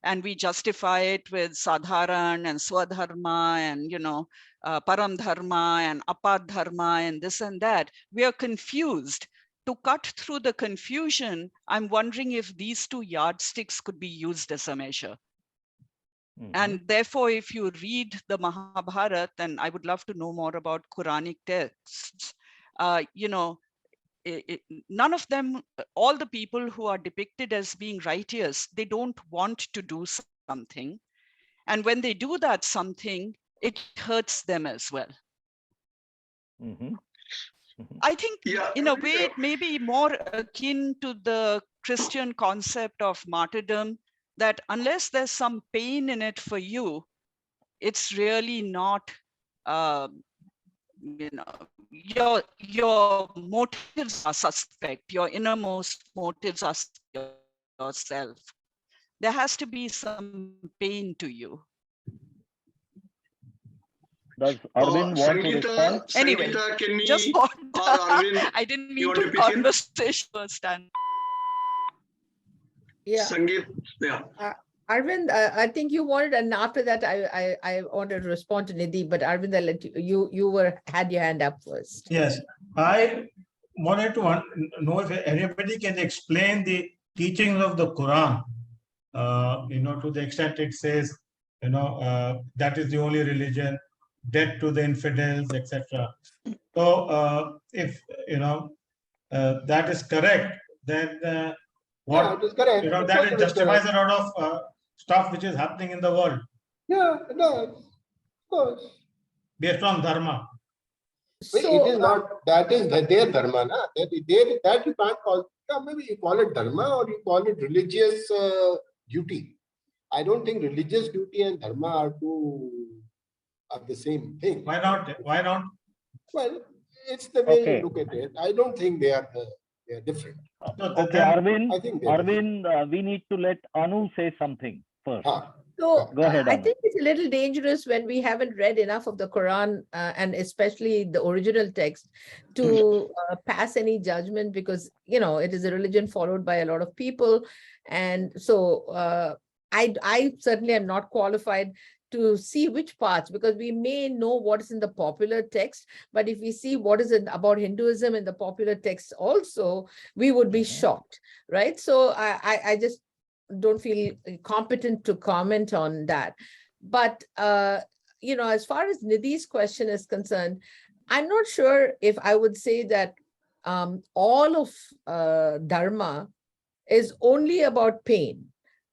and we justify it with sadharan and swadharma and, you know, param dharma and apad dharma and this and that. We are confused. To cut through the confusion, I'm wondering if these two yardsticks could be used as a measure. And therefore, if you read the Mahabharata, and I would love to know more about Quranic texts, you know, none of them, all the people who are depicted as being righteous, they don't want to do something. And when they do that something, it hurts them as well. I think, in a way, it may be more akin to the Christian concept of martyrdom, that unless there's some pain in it for you, it's really not, you know, your motives are suspect, your innermost motives are yourself. There has to be some pain to you. Does Arvind want to respond? Anyway, just I didn't mean to conversation stand. Yeah. Sangeet, yeah. Arvind, I think you wanted, and after that, I wanted to respond to Nidhi, but Arvind, I'll let you had your hand up first. Yes, I wanted to know if anybody can explain the teachings of the Quran, you know, to the extent it says, you know, that is the only religion, dead to the infidels, etc. So if, you know, that is correct, then what, it is correct. you know, that it justifies a lot of stuff which is happening in the world. Yeah, it does. Of course. Based on dharma. So, it is not, that is their dharma, na? That you can't call, maybe you call it dharma or you call it religious duty. I don't think religious duty and dharma are the same thing. Why not? Why not? Well, it's the way you look at it. I don't think they are different. Okay, Arvind, we need to let Anu say something first. So go ahead, I Anu. think it's a little dangerous when we haven't read enough of the Quran and especially the original text to pass any judgment, because, you know, it is a religion followed by a lot of people. And so I certainly am not qualified to see which parts, because we may know what is in the popular text, but if we see what is it about Hinduism in the popular text also, we would be shocked, right? So I just don't feel competent to comment on that. But, you know, as far as Nidhi's question is concerned, I'm not sure if I would say that all of Dharma is only about pain.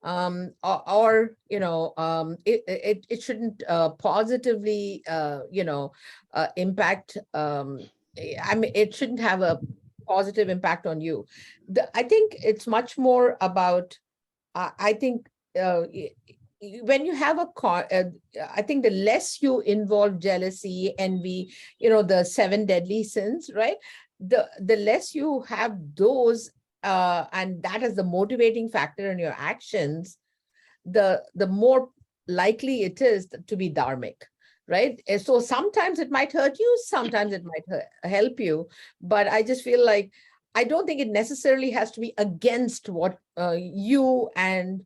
Or you know, it shouldn't positively, you know, impact. I mean, it shouldn't have a positive impact on you. I think it's much more about, I think when you have I think the less you involve jealousy, envy, the 7 deadly sins, right? The less you have those, and that is the motivating factor in your actions, the more likely it is to be dharmic, right? So sometimes it might hurt you, sometimes it might help you, but I just feel like I don't think it necessarily has to be against what you and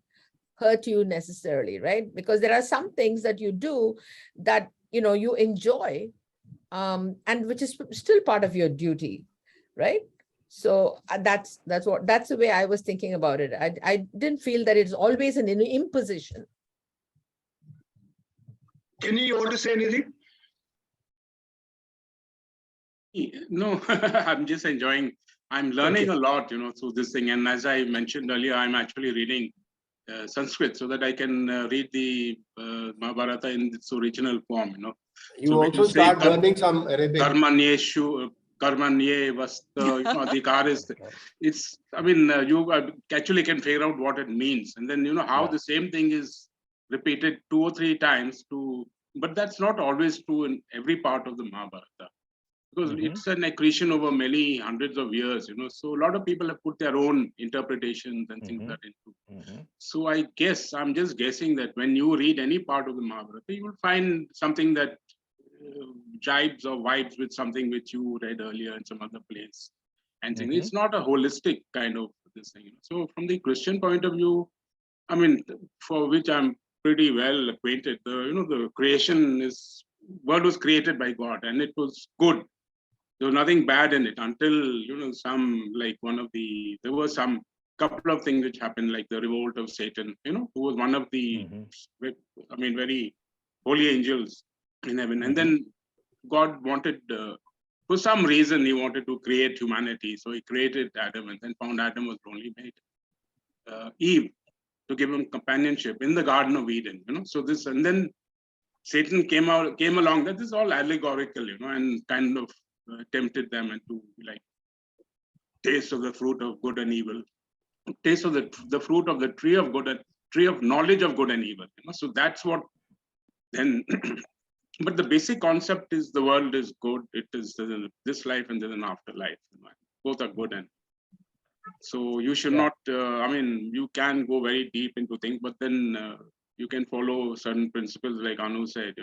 hurt you necessarily, right? Because there are some things that you do that you enjoy, and which is still part of your duty, right? So that's the way I was thinking about it. I didn't feel that it's always an imposition. Kenny, you want to say anything? No, I'm just enjoying. I'm learning a lot, through this thing. And as I mentioned earlier, I'm actually reading Sanskrit so that I can read the Mahabharata in its original form, You So when also say start learning some Arabic. Karmanye Vasta, Adhikar is, it's, you actually can figure out what it means. And then, how the same thing is repeated 2 or 3 times but that's not always true in every part of the Mahabharata. Because it's an accretion over many hundreds of years, So a lot of people have put their own interpretations and things that into. So I guess, I'm just guessing that when you read any part of the Mahabharata, you will find something that jibes or vibes with something which you read earlier in some other place. And it's not a holistic kind of this thing. So from the Christian point of view, for which I'm pretty well acquainted, the world was created by God and it was good. There was nothing bad in it until, there was some couple of things which happened, like the revolt of Satan, who was one of the, very holy angels in heaven. And then God wanted, for some reason, he wanted to create humanity. So he created Adam and then found Adam was lonely, made Eve to give him companionship in the Garden of Eden, So this, and then Satan came along. That is all allegorical, and kind of tempted them into taste of the fruit of good and evil, taste of the fruit of the tree of good and tree of knowledge of good and evil. So that's what then. But the basic concept is the world is good. It is this life and then an afterlife. Both are good, and so you should not. You can go very deep into things, but then you can follow certain principles, like Anu said.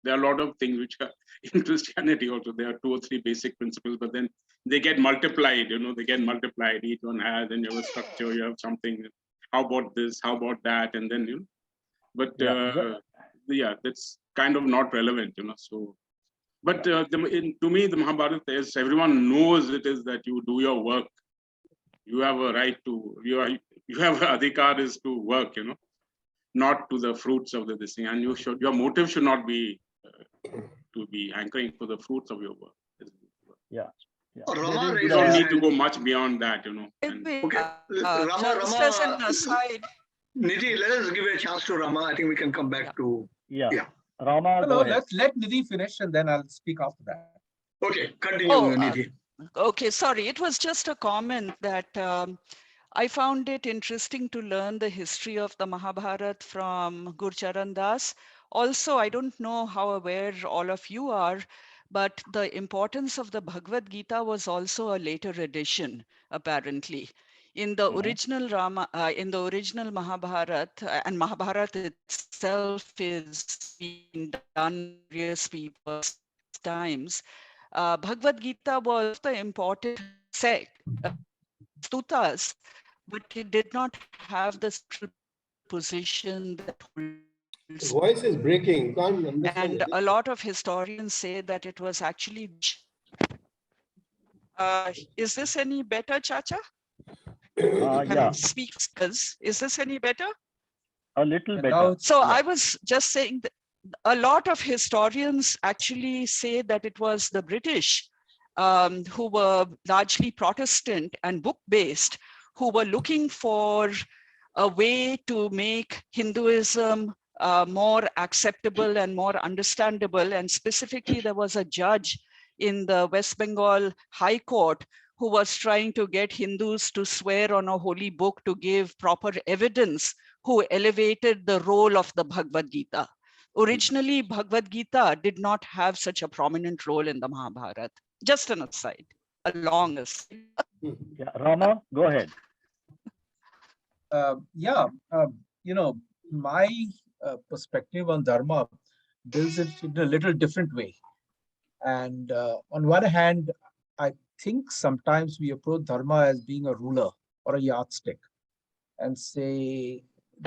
There are a lot of things which are in Christianity also. There are 2 or 3 basic principles, but then they get multiplied. They get multiplied. Each one has, and you have a structure. You have something. How about this? How about that? And then But that's kind of not relevant. So, but to me, the Mahabharata is everyone knows it is that you do your work. You have a right to. You have adhikar is to work. Not to the fruits of this thing, and your motive should not be to be hankering for the fruits of your work. Rama You don't need to go much beyond that, Rama, Just as an aside, Nidhi, let us give a chance to Rama. I think we can come back to. Rama, no, let's let Nidhi finish and then I'll speak after that. Okay, continue, Nidhi. Okay, sorry. It was just a comment that I found it interesting to learn the history of the Mahabharata from Gurcharan Das. Also, I don't know how aware all of you are, but the importance of the Bhagavad Gita was also a later edition, apparently. In the original in the original Mahabharata, and Mahabharata itself is being done various people's times. Bhagavad Gita was the important stutas, but it did not have the position that The voice is breaking. Can't understand. And a lot of historians say that it was actually. Is this any better, Chacha? Speakers. Is this any better? A little better. So I was just saying that a lot of historians actually say that it was the British who were largely Protestant and book-based, who were looking for a way to make Hinduism more acceptable and more understandable. And specifically, there was a judge in the West Bengal High Court who was trying to get Hindus to swear on a holy book to give proper evidence, who elevated the role of the Bhagavad Gita. Originally, Bhagavad Gita did not have such a prominent role in the Mahabharata. Just an aside, a long aside. Yeah, Rama, go ahead. My perspective on Dharma builds it in a little different way. And on one hand, I think sometimes we approach Dharma as being a ruler or a yardstick and say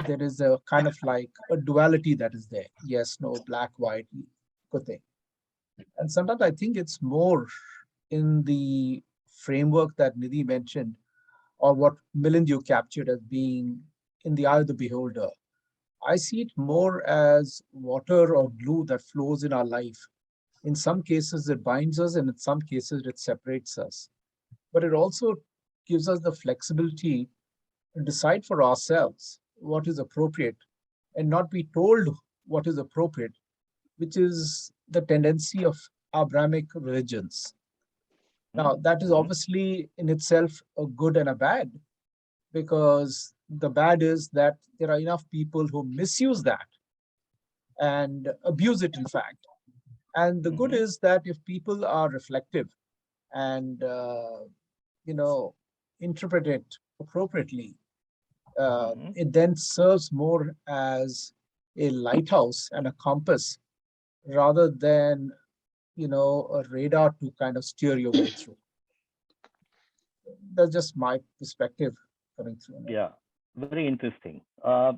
there is a kind of like a duality that is there. Yes, no, black, white, good thing. And sometimes I think it's more in the framework that Nidhi mentioned, or what Milind you captured as being in the eye of the beholder. I see it more as water or glue that flows in our life. In some cases, it binds us, and in some cases, it separates us. But it also gives us the flexibility to decide for ourselves what is appropriate and not be told what is appropriate, which is the tendency of Abrahamic religions. Now, that is obviously in itself a good and a bad, because the bad is that there are enough people who misuse that and abuse it, in fact. And the good is that if people are reflective and, interpret it appropriately, it then serves more as a lighthouse and a compass rather than, a radar to kind of steer your way through. That's just my perspective coming through. Yeah, very interesting. I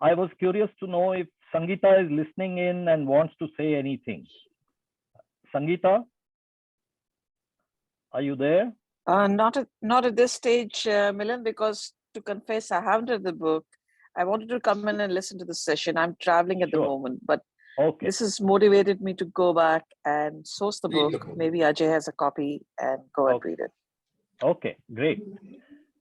was curious to know if Sangeeta is listening in and wants to say anything. Sangeeta, are you there? Not at this stage, Milind, because to confess, I haven't read the book. I wanted to come in and listen to the session. I'm traveling at the moment, but this has motivated me to go back and source the book. Maybe Ajay has a copy and go and read it. Okay, great.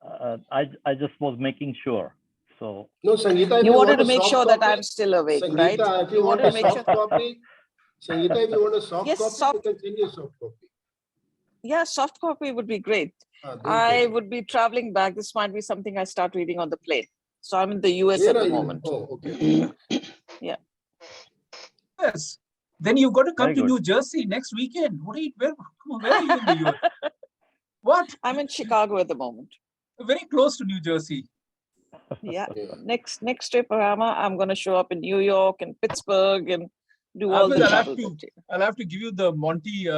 I just was making sure. So no, Sangeeta, you wanted to make sure that I'm still awake, Sangeeta, right? If you want a soft copy, Sangeeta, if you want a soft yes, copy, you can send you a soft copy. Yeah, soft copy would be great. I would be traveling back. This might be something I start reading on the plane. So I'm in the US at the moment. Oh, okay. Yeah. Yes. Then you've got to come to New Jersey next weekend. Where are you in the US? What? I'm in Chicago at the moment. Very close to New Jersey. Yeah. Next trip, Rama, I'm going to show up in New York and Pittsburgh and do all the travel. I'll have to give you the Monty.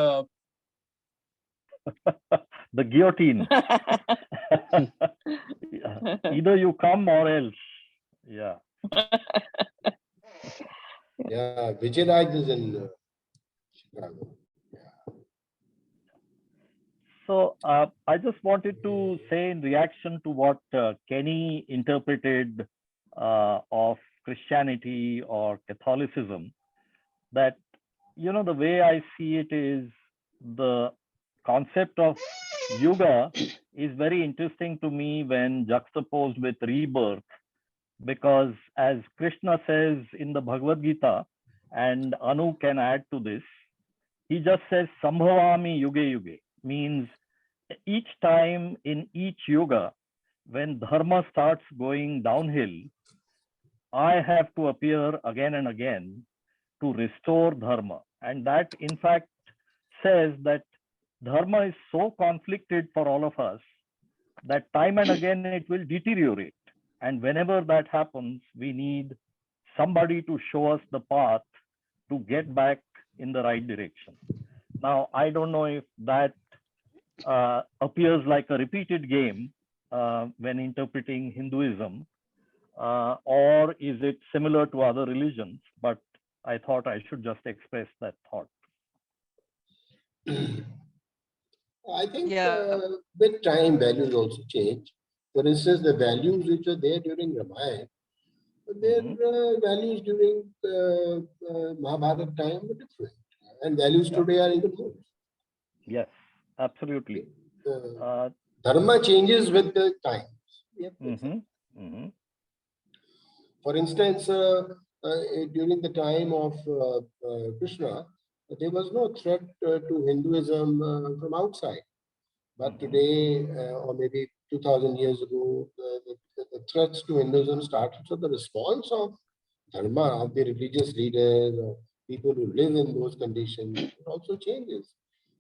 The guillotine. Either you come or else. Yeah. Yeah, Vijay Raj is in Chicago. So I just wanted to say in reaction to what Kenny interpreted of Christianity or Catholicism, that, the way I see it is the concept of yuga is very interesting to me when juxtaposed with rebirth, because as Krishna says in the Bhagavad Gita, and Anu can add to this, he just says Sambhavami yuge yuge, means each time in each yuga, when dharma starts going downhill, I have to appear again and again to restore dharma. And that in fact says that dharma is so conflicted for all of us that time and again it will deteriorate. And whenever that happens, we need somebody to show us the path to get back in the right direction. Now, I don't know if that appears like a repeated game when interpreting Hinduism, or is it similar to other religions? But I thought I should just express that thought. I think with time, values also change. For instance, the values which are there during Ramayana, their values during Mahabharata time were different. And values today are even more. Yes, absolutely. Dharma changes with the times. For instance, during the time of Krishna, there was no threat to Hinduism from outside. But today, or maybe 2000 years ago, the threats to Hinduism started. So the response of dharma, of the religious leaders, or people who live in those conditions, it also changes.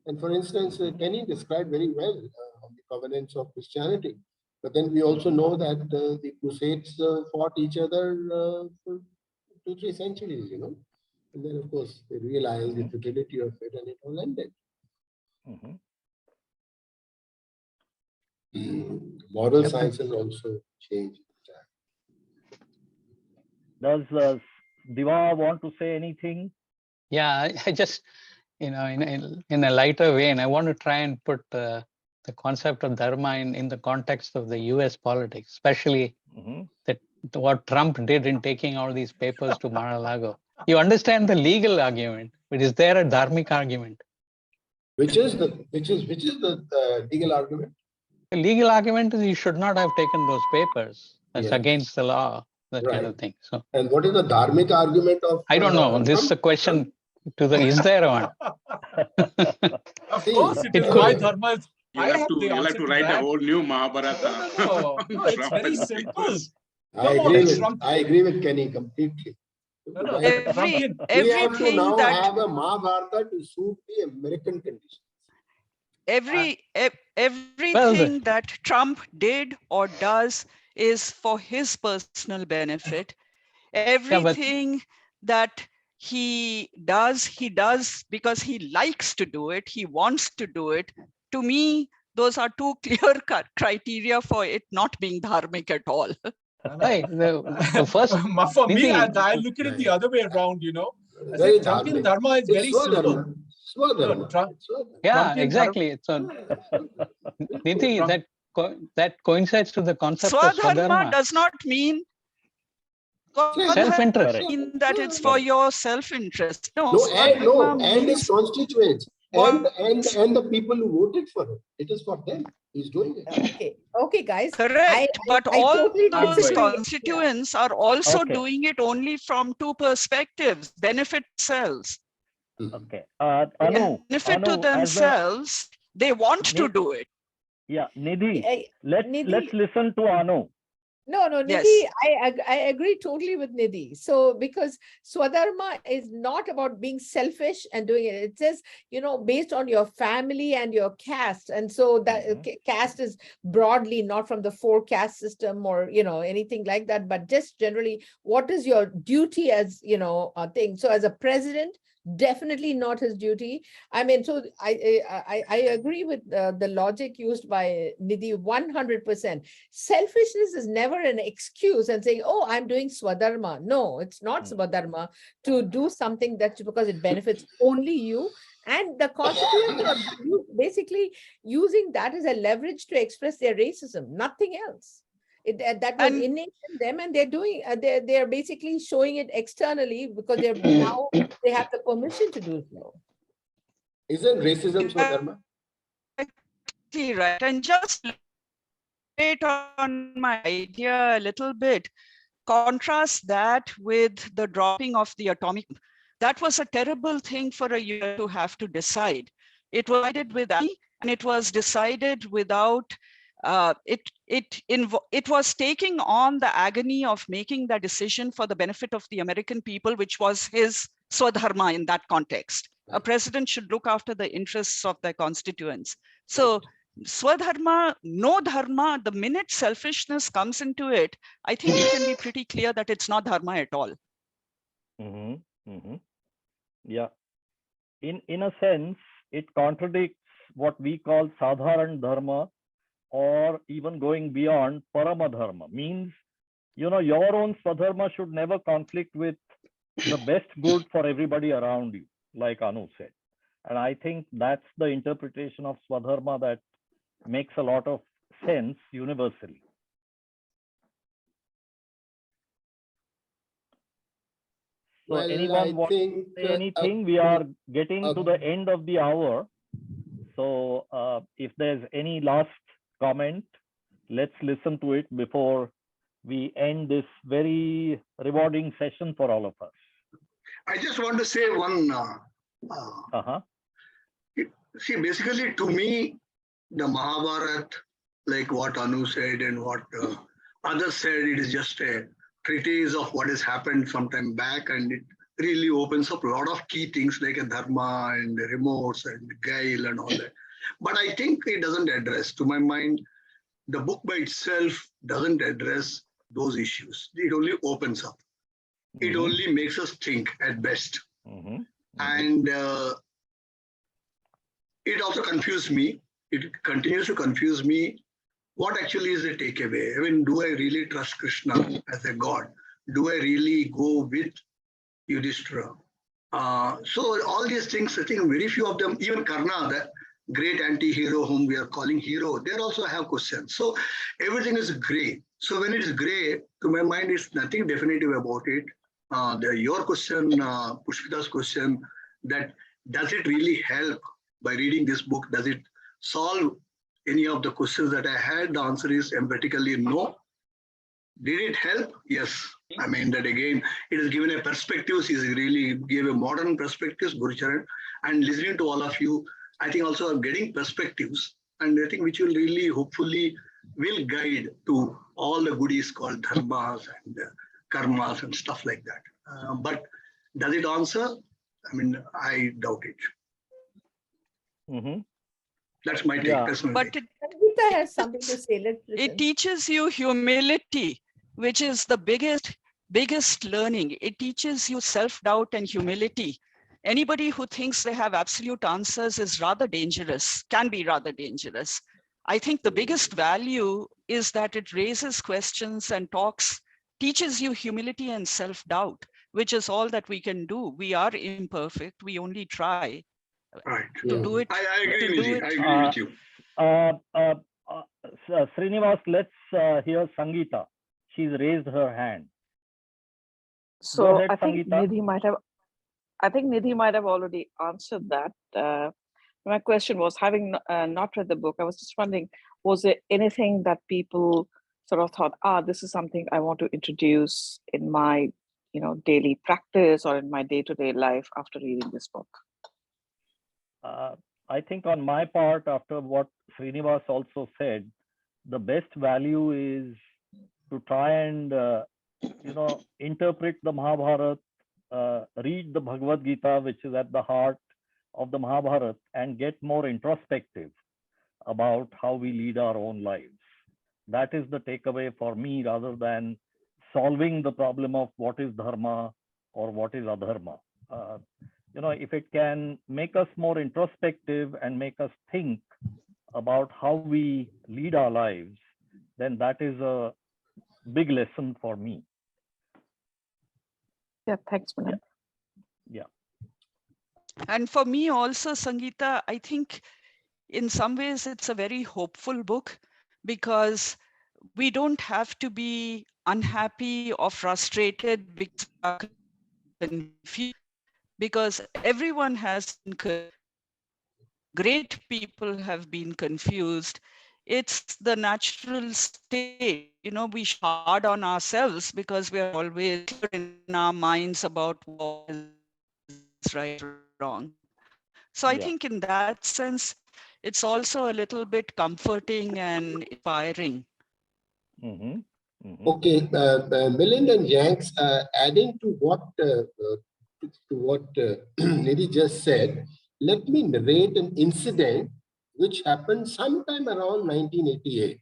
And for instance, Kenny described very well on the covenants of Christianity. But then we also know that the Crusades fought each other for 2-3 centuries, you know. And then, of course, they realized the futility of it and it all ended. Moral sciences also change. Does Diva want to say anything? Yeah, I just, in a lighter vein, I want to try and put the concept of dharma in the context of the US politics, especially that what Trump did in taking all these papers to Mar-a-Lago. You understand the legal argument, but is there a dharmic argument? Which is the legal argument? The legal argument is you should not have taken those papers. That's against the law, that kind of thing. So, and what is the dharmic argument of? I don't know. This is a question to the. Is there one? Of course, it is my dharma. You'll have to write a whole new Mahabharata. No, it's very simple. I agree with Kenny completely. We have to now have a Mahabharata to suit the American conditions. Everything that Trump did or does is for his personal benefit. Everything that he does because he likes to do it. He wants to do it. To me, those are two clear criteria for it not being dharmic at all. Right. The first for me, I look at it the other way around, you know. I say Trumpian dharma is very simple. Yeah, exactly. So, Nidhi, that coincides to the concept of Swadharma does not mean self-interest. That it's for your self-interest. And his constituents and the people who voted for him. It is for them. He's doing it. Okay, guys. Correct. But all totally those disagree. constituents are also doing it only from two perspectives: benefit themselves. Okay. Anu, benefit to themselves. They want to do it. Yeah, Nidhi. Let's listen to Anu. No, Nidhi, I agree totally with Nidhi. So, because Swadharma is not about being selfish and doing it. It says, based on your family and your caste. And so that caste is broadly not from the 4 caste system or, anything like that, but just generally, what is your duty as, a thing. So as a president, definitely not his duty. I mean, so I agree with the logic used by Nidhi 100%. Selfishness is never an excuse and saying, oh, I'm doing Swadharma. No, it's not Swadharma to do something that's because it benefits only you. And the constituents are basically using that as a leverage to express their racism, nothing else. That was innate in them, and they're doing. They're basically showing it externally because they have the permission to do so. Isn't racism Swadharma? Right, and just wait on my idea a little bit. Contrast that with the dropping of the atomic. That was a terrible thing for a year to have to decide. It was decided with and it was decided without. It was taking on the agony of making that decision for the benefit of the American people, which was his Swadharma in that context. A president should look after the interests of their constituents. So Swadharma, no dharma, the minute selfishness comes into it, I think it can be pretty clear that it's not dharma at all. Yeah. In a sense, it contradicts what we call sadharan dharma, or even going beyond Paramadharma, means, your own Swadharma should never conflict with the best good for everybody around you, like Anu said. And I think that's the interpretation of Swadharma that makes a lot of sense universally. So anyone want to say anything? We are getting to the end of the hour. So if there's any last comment, let's listen to it before we end this very rewarding session for all of us. I just want to say one. See, basically, to me, the Mahabharata, like what Anu said and what others said, it is just a treatise of what has happened some time back, and it really opens up a lot of key things like a dharma and remorse and guile and all that. But I think it doesn't address, to my mind, the book by itself doesn't address those issues. It only opens up. It only makes us think at best. And it also confused me. It continues to confuse me. What actually is the takeaway? I mean, do I really trust Krishna as a god? Do I really go with Yudhishthira? So all these things, I think very few of them, even Karna, the great anti-hero whom we are calling hero, they also have questions. So everything is gray. So when it is gray, to my mind, it's nothing definitive about it. Your question, Pushpita's question, that does it really help by reading this book? Does it solve any of the questions that I had? The answer is emphatically no. Did it help? Yes. I mean, that again, it has given a perspective. He really gave a modern perspective, Gurucharan. And listening to all of you, I think also I'm getting perspectives. And I think which will really, hopefully, will guide to all the goodies called dharmas and karmas and stuff like that. But does it answer? I mean, I doubt it. That's my take, personally. But Sangeeta has something to say. Let's listen. It teaches you humility, which is the biggest learning. It teaches you self-doubt and humility. Anybody who thinks they have absolute answers is rather dangerous, can be rather dangerous. I think the biggest value is that it raises questions and teaches you humility and self-doubt, which is all that we can do. We are imperfect. We only try to do it. I agree with you. Srinivas, let's hear Sangeeta. She's raised her hand. So ahead, I think Sangeeta. Nidhi might have already answered that. My question was, having not read the book, I was just wondering, was there anything that people sort of thought, this is something I want to introduce in my, daily practice or in my day-to-day life after reading this book? I think on my part, after what Srinivas also said, the best value is to try and, interpret the Mahabharata, read the Bhagavad Gita, which is at the heart of the Mahabharata, and get more introspective about how we lead our own lives. That is the takeaway for me, rather than solving the problem of what is dharma or what is adharma. If it can make us more introspective and make us think about how we lead our lives, then that is a big lesson for me. Yeah, thanks, Milan. Yeah. And for me also, Sangeeta, I think in some ways it's a very hopeful book, because we don't have to be unhappy or frustrated because everyone has great people have been confused. It's the natural state. We hard on ourselves because we are always in our minds about what is right or wrong. So I think in that sense, it's also a little bit comforting and inspiring. Okay, Milind and Yanks, adding to what Nidhi just said, let me narrate an incident which happened sometime around 1988.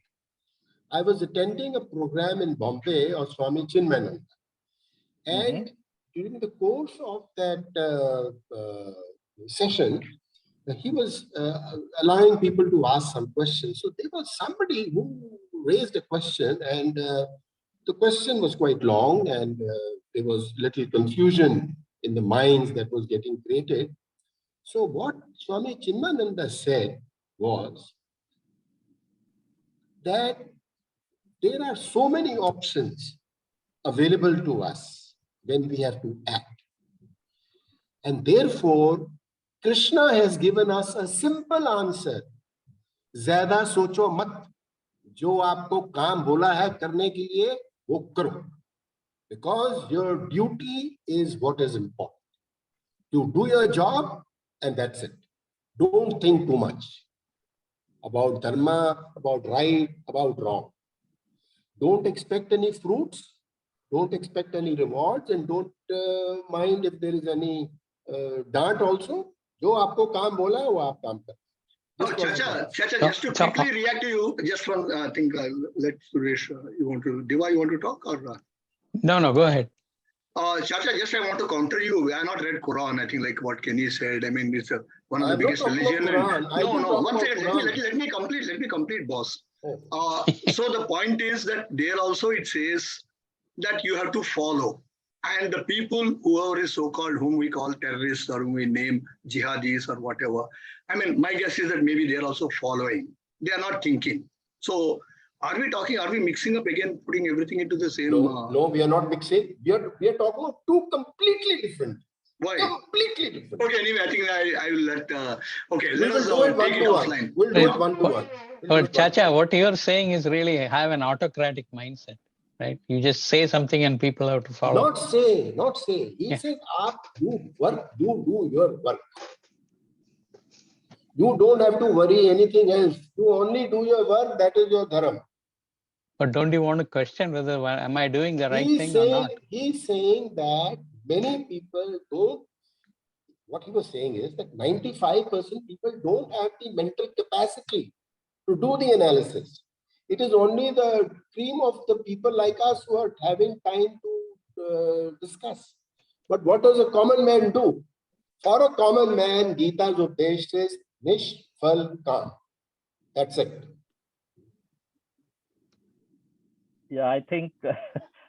I was attending a program in Bombay of Swami Chinmayananda. And during the course of that session, he was allowing people to ask some questions. So there was somebody who raised a question, and the question was quite long, and there was little confusion in the minds that was getting created. So what Swami Chinmayananda said was that there are so many options available to us when we have to act. And therefore, Krishna has given us a simple answer. Zyada socho mat. Jo aapko kaam bola hai karne ke liye, wo karo. Because your duty is what is important. You do your job and that's it. Don't think too much. about dharma, about right, about wrong. Don't expect any fruits, don't expect any rewards, and don't mind if there is any dant also. Jo aapko kaam bola hai, wo aap kaam kar. Chacha, just to quickly react to you, just one thing, let Suresh, you want to talk or? No, go ahead. Chacha, just I want to counter you. I have not read Quran. I think like what Kenny said. I mean, it's one of the biggest religion. No. One second. Let me complete, boss. So the point is that there also it says that you have to follow. And the people, whoever is so-called, whom we call terrorists or whom we name jihadis or whatever, I mean, my guess is that maybe they're also following. They are not thinking. So are we mixing up again, putting everything into the same? No, we are not mixing. We are talking about two completely different. Why? Completely different. Okay, anyway, I think I will let, okay, let us do it take it offline. We'll do it one to one. But Chacha, what you're saying is really have an autocratic mindset, right? You just say something and people have to follow. Not say. He said, you do your work. You don't have to worry anything else. You only do your work, that is your dharma. But don't you want to question whether am I doing the right thing or not? He's saying that many people don't. What he was saying is that 95% people don't have the mental capacity to do the analysis. It is only the cream of the people like us who are having time to discuss. But what does a common man do? For a common man, Gita's Udesh says, Nishfal Kam. That's it. Yeah, I think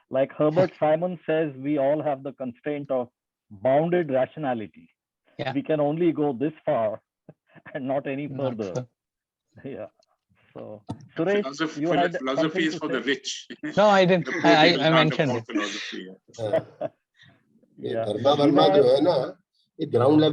like Herbert Simon says, we all have the constraint of bounded rationality. Yeah. We can only go this far and not any further. Yeah. So, Suresh, you had philosophy is for the rich. No, I didn't. I mentioned it. Dharma jo hai na, ye ground level